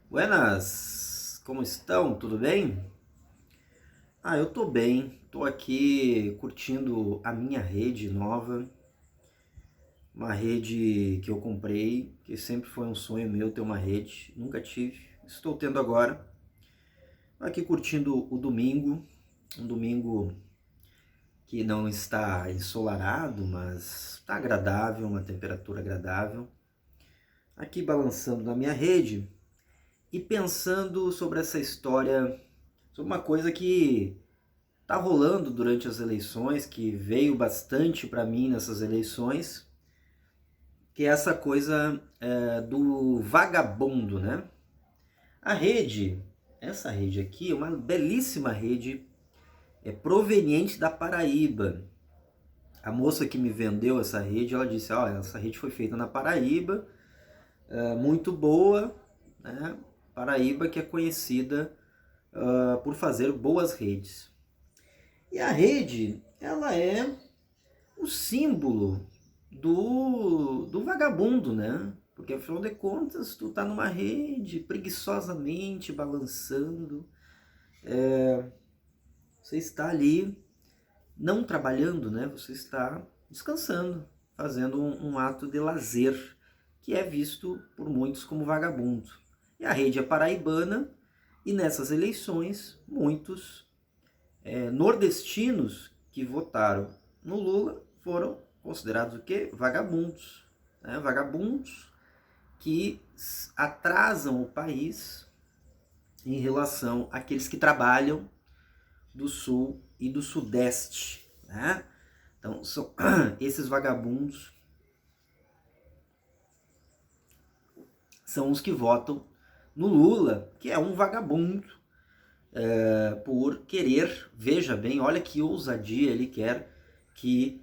Buenas, como estão? Tudo bem? Eu tô bem. Tô aqui curtindo a minha rede nova, uma rede que eu comprei, que sempre foi um sonho meu ter uma rede, nunca tive. Estou tendo agora. Aqui curtindo o domingo, um domingo que não está ensolarado, mas está agradável, uma temperatura agradável. Aqui balançando na minha rede e pensando sobre essa história, sobre uma coisa que tá rolando durante as eleições, que veio bastante para mim nessas eleições, que é essa coisa do vagabundo, né? A rede, essa rede aqui é uma belíssima rede, proveniente da Paraíba. A moça que me vendeu essa rede, ela disse, essa rede foi feita na Paraíba, muito boa, né? Paraíba que é conhecida por fazer boas redes. E a rede, ela é o símbolo do vagabundo, né? Porque afinal de contas, tu tá numa rede preguiçosamente balançando, você está ali não trabalhando, né? Você está descansando, fazendo um ato de lazer, que é visto por muitos como vagabundo. E a rede é paraibana, e nessas eleições, muitos nordestinos que votaram no Lula foram considerados o quê? Vagabundos. Né? Vagabundos que atrasam o país em relação àqueles que trabalham do sul e do sudeste. Né? Então, são esses vagabundos são os que votam no Lula, que é um vagabundo, por querer, veja bem, olha que ousadia, ele quer que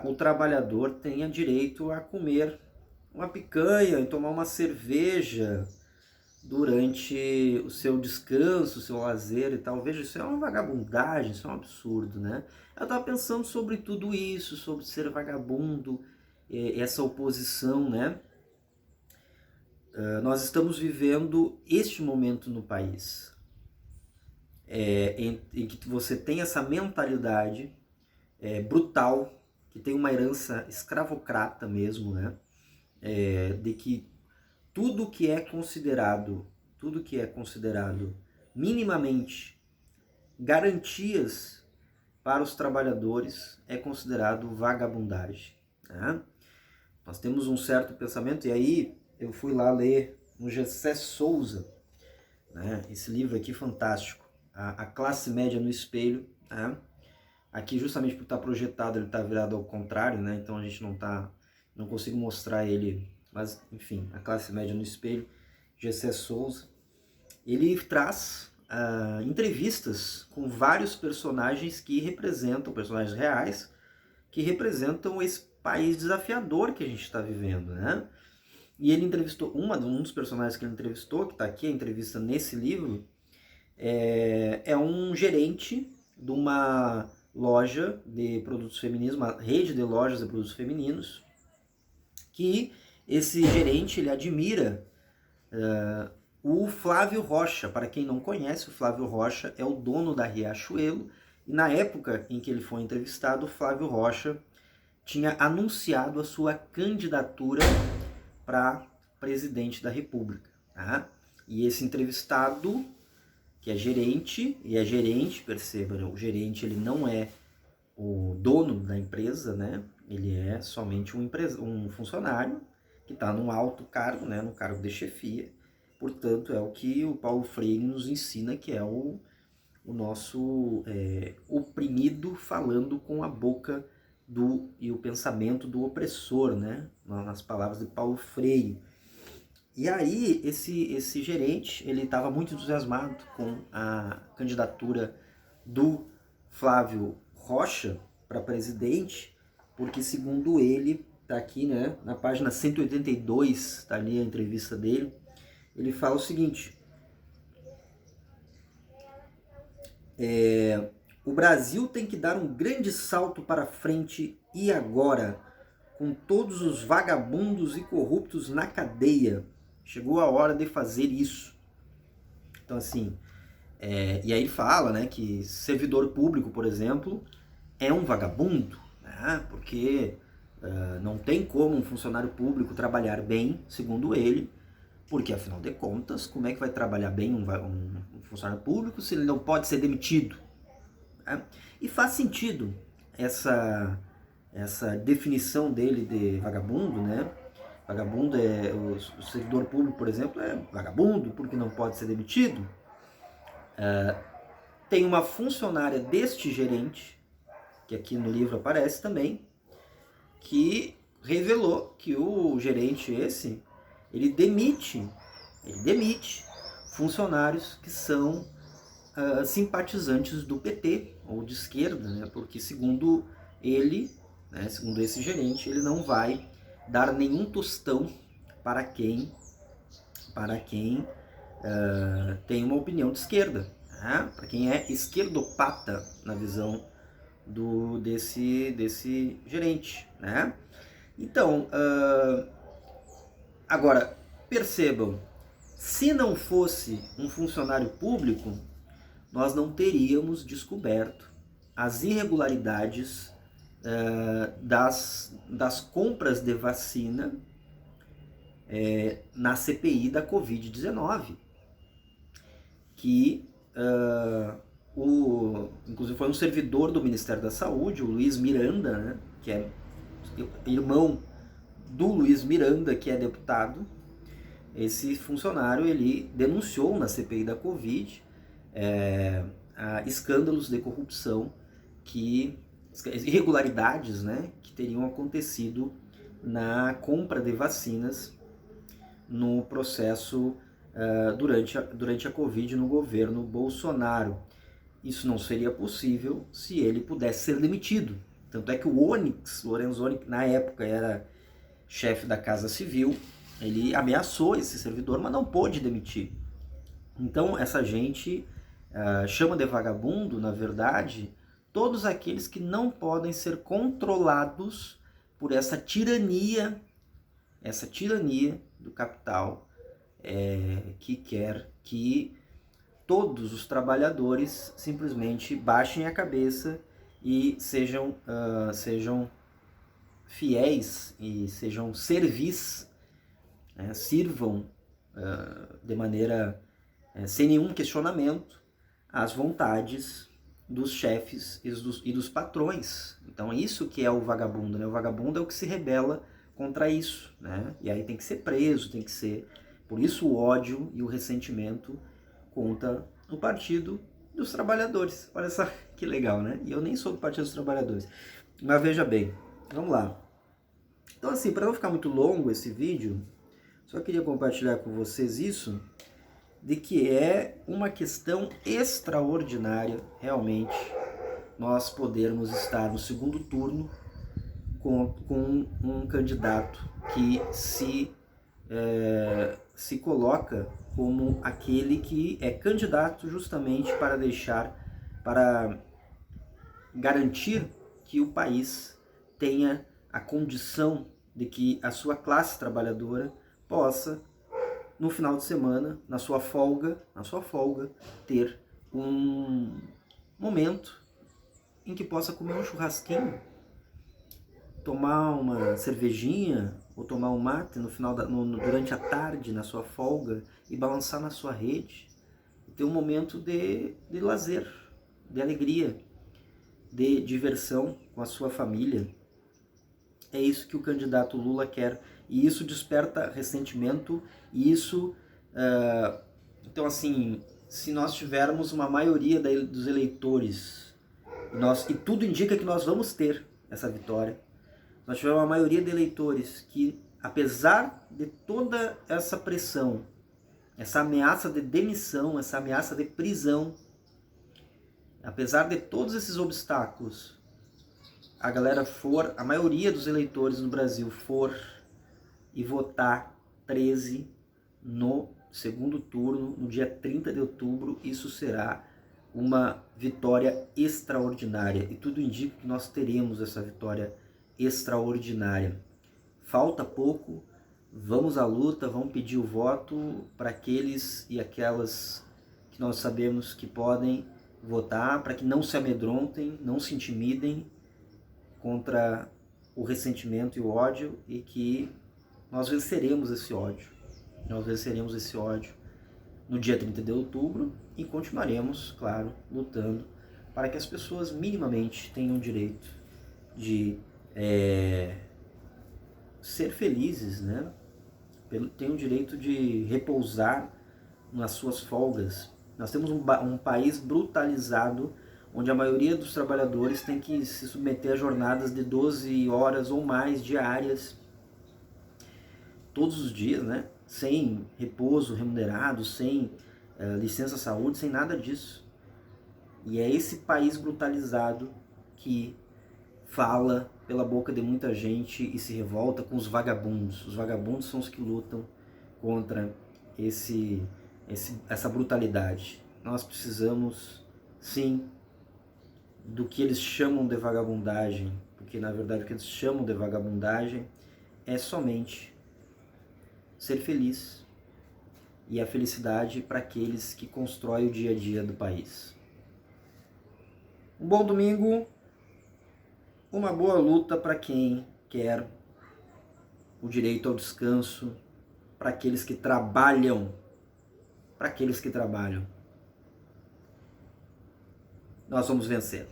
o trabalhador tenha direito a comer uma picanha e tomar uma cerveja durante o seu descanso, o seu lazer e tal. Veja, isso é uma vagabundagem, isso é um absurdo, né? Eu estava pensando sobre tudo isso, sobre ser vagabundo, essa oposição, né? Nós estamos vivendo este momento no país, em que você tem essa mentalidade brutal, que tem uma herança escravocrata mesmo, né? De que tudo que é considerado minimamente garantias para os trabalhadores é considerado vagabundagem. Né? Nós temos um certo pensamento, e aí eu fui lá ler no Gessé Souza, né? Esse livro aqui fantástico, a Classe Média no Espelho. Né? Aqui, justamente por estar projetado, ele está virado ao contrário, né? Então a gente não consigo mostrar ele, mas enfim, a Classe Média no Espelho, Gessé Souza. Ele traz entrevistas com vários personagens que representam, personagens reais, que representam esse país desafiador que a gente está vivendo, né? E ele entrevistou, um dos personagens que ele entrevistou, que está aqui, a entrevista nesse livro, é um gerente de uma loja de produtos femininos, uma rede de lojas de produtos femininos, que esse gerente, ele admira o Flávio Rocha. Para quem não conhece, o Flávio Rocha é o dono da Riachuelo, e na época em que ele foi entrevistado, o Flávio Rocha tinha anunciado a sua candidatura para presidente da República. Tá? E esse entrevistado, que é gerente, perceba, o gerente ele não é o dono da empresa, né? Ele é somente um funcionário que está num alto cargo, né? No cargo de chefia. Portanto, é o que o Paulo Freire nos ensina, que é o nosso oprimido falando com a boca e o pensamento do opressor, né? Nas palavras de Paulo Freire. E aí, esse gerente, ele estava muito entusiasmado com a candidatura do Flávio Rocha para presidente, porque segundo ele, está aqui, né, na página 182, está ali a entrevista dele, ele fala o seguinte: o Brasil tem que dar um grande salto para frente e agora, com todos os vagabundos e corruptos na cadeia. Chegou a hora de fazer isso. Então, assim, e aí ele fala, né, que servidor público, por exemplo, é um vagabundo, né, porque não tem como um funcionário público trabalhar bem, segundo ele, porque, afinal de contas, como é que vai trabalhar bem um funcionário público se ele não pode ser demitido? Né? E faz sentido essa definição dele de vagabundo, né? Vagabundo o servidor público, por exemplo, é vagabundo porque não pode ser demitido. Tem uma funcionária deste gerente, que aqui no livro aparece também, que revelou que o gerente ele demite funcionários que são simpatizantes do PT ou de esquerda, né? Porque segundo ele, né, segundo esse gerente, ele não vai dar nenhum tostão para quem tem uma opinião de esquerda, né? Para quem é esquerdopata na visão desse gerente, né? Então, agora, percebam, se não fosse um funcionário público, nós não teríamos descoberto as irregularidades das compras de vacina na CPI da Covid-19, que inclusive foi um servidor do Ministério da Saúde, o Luiz Miranda, né, que é irmão do Luiz Miranda, que é deputado. Esse funcionário ele denunciou na CPI da Covid escândalos de corrupção, irregularidades, né, que teriam acontecido na compra de vacinas no processo durante a Covid no governo Bolsonaro. Isso não seria possível se ele pudesse ser demitido. Tanto é que o Lourenço Onyx, na época era chefe da Casa Civil, ele ameaçou esse servidor, mas não pôde demitir. Então essa gente chama de vagabundo, na verdade, todos aqueles que não podem ser controlados por essa tirania do capital que quer que todos os trabalhadores simplesmente baixem a cabeça e sejam fiéis e sejam servis, sirvam de maneira sem nenhum questionamento às vontades dos chefes e dos patrões. Então é isso que é o vagabundo, né? O vagabundo é o que se rebela contra isso, né? E aí tem que ser preso, tem que ser... Por isso o ódio e o ressentimento contra o Partido dos Trabalhadores. Olha só que legal, né? E eu nem sou do Partido dos Trabalhadores. Mas veja bem, vamos lá. Então assim, para não ficar muito longo esse vídeo, só queria compartilhar com vocês isso, de que é uma questão extraordinária, realmente, nós podermos estar no segundo turno com um candidato que se coloca como aquele que é candidato justamente para garantir que o país tenha a condição de que a sua classe trabalhadora possa, no final de semana, na sua folga, ter um momento em que possa comer um churrasquinho, tomar uma cervejinha ou tomar um mate durante a tarde na sua folga e balançar na sua rede, ter um momento de lazer, de alegria, de diversão com a sua família. É isso que o candidato Lula quer, e isso desperta ressentimento, e isso... então, assim, se nós tivermos uma maioria dos eleitores, e tudo indica que nós vamos ter essa vitória, nós tivermos uma maioria de eleitores que, apesar de toda essa pressão, essa ameaça de demissão, essa ameaça de prisão, apesar de todos esses obstáculos, a maioria dos eleitores no Brasil for e votar 13 no segundo turno, no dia 30 de outubro, isso será uma vitória extraordinária. E tudo indica que nós teremos essa vitória extraordinária. Falta pouco, vamos à luta, vamos pedir o voto para aqueles e aquelas nós sabemos que podem votar, para que não se amedrontem, não se intimidem contra o ressentimento e o ódio, e que nós venceremos esse ódio. Nós venceremos esse ódio no dia 30 de outubro e continuaremos, claro, lutando para que as pessoas minimamente tenham o direito de ser felizes, né? Tenham o direito de repousar nas suas folgas. Nós temos um país brutalizado, onde a maioria dos trabalhadores tem que se submeter a jornadas de 12 horas ou mais diárias, todos os dias, né? Sem repouso remunerado, sem licença saúde, sem nada disso. E é esse país brutalizado que fala pela boca de muita gente e se revolta com os vagabundos. Os vagabundos são os que lutam contra essa brutalidade. Nós precisamos, sim, do que eles chamam de vagabundagem, porque na verdade o que eles chamam de vagabundagem é somente ser feliz, e a felicidade para aqueles que constroem o dia a dia do país. Um bom domingo, uma boa luta para quem quer o direito ao descanso, para aqueles que trabalham, Nós vamos vencer.